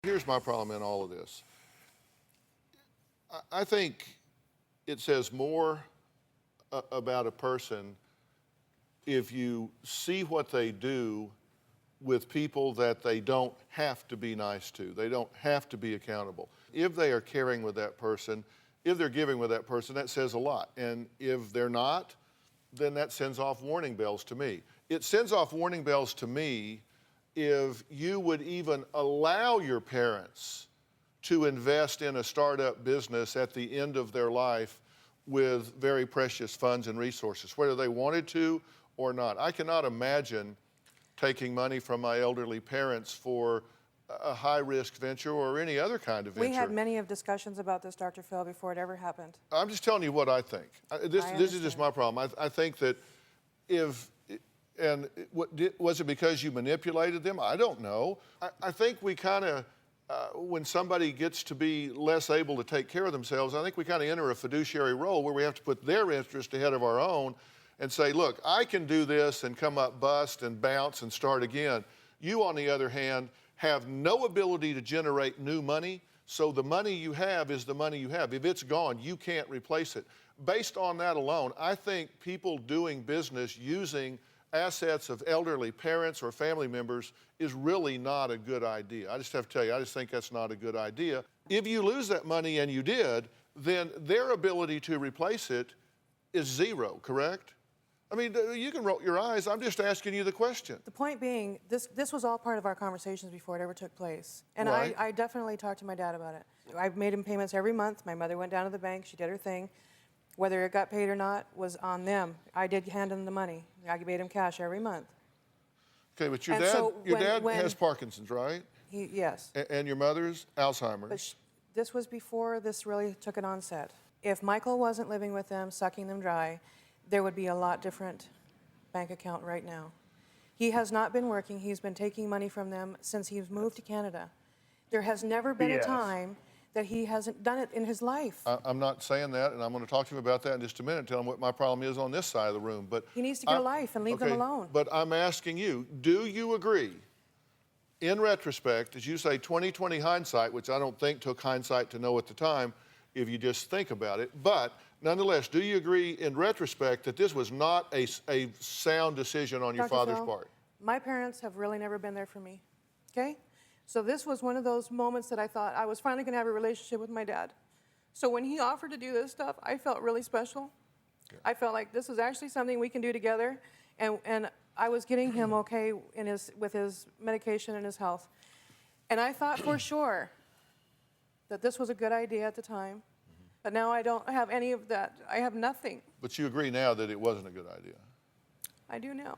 Here's my problem in all of this. I think it says more about a person if you see what they do with people that they don't have to be nice to. They don't have to be accountable. If they are caring with that person, if they're giving with that person, that says a lot. And if they're not, then that sends off warning bells to me. It sends off warning bells to me if you would even allow your parents to invest in a startup business at the end of their life with very precious funds and resources, whether they wanted to or not. I cannot imagine taking money from my elderly parents for a high-risk venture or any other kind of venture. We had many of discussions about this, Dr. Phil, before it ever happened. I'm just telling you what I think. This is just my problem. I think that was it because you manipulated them? I don't know. I think we kind of, when somebody gets to be less able to take care of themselves, I think we kind of enter a fiduciary role where we have to put their interest ahead of our own and say, look, I can do this and come up bust and bounce and start again. You, on the other hand, have no ability to generate new money, so the money you have is the money you have. If it's gone, you can't replace it. Based on that alone, I think people doing business using assets of elderly parents or family members is really not a good idea. I just have to tell you, I just think that's not a good idea. If you lose that money, and you did, then their ability to replace it is zero, correct? I mean, you can roll your eyes. I'm just asking you the question. The point being, this was all part of our conversations before it ever took place. And right. I definitely talked to my dad about it. I've made him payments every month. My mother went down to the bank. She did her thing. Whether it got paid or not was on them. I did hand him the money. I made him cash every month. Okay, but your And dad, so your dad when has Parkinson's, right? Yes. And your mother's Alzheimer's. But this was before this really took an onset. If Michael wasn't living with them, sucking them dry, there would be a lot different bank account right now. He has not been working. He's been taking money from them since he's moved to Canada. There has never been a time that he hasn't done it in his life. I'm not saying that, and I'm going to talk to him about that in just a minute, tell him what my problem is on this side of the room. But he needs to get a life and leave them alone. But I'm asking you, do you agree, in retrospect, as you say, 20/20 hindsight, which I don't think took hindsight to know at the time, if you just think about it, but nonetheless, do you agree in retrospect that this was not a sound decision on your father's part? My parents have really never been there for me, okay? So this was one of those moments that I thought I was finally going to have a relationship with my dad. So when he offered to do this stuff, I felt really special. Okay. I felt like this is actually something we can do together, and I was getting him okay with his medication and his health. And I thought for sure that this was a good idea at the time, but now I don't have any of that. I have nothing. But you agree now that it wasn't a good idea? I do now.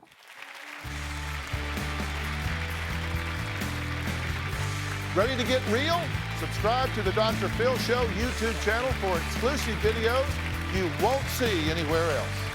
Ready to get real? Subscribe to the Dr. Phil Show YouTube channel for exclusive videos you won't see anywhere else.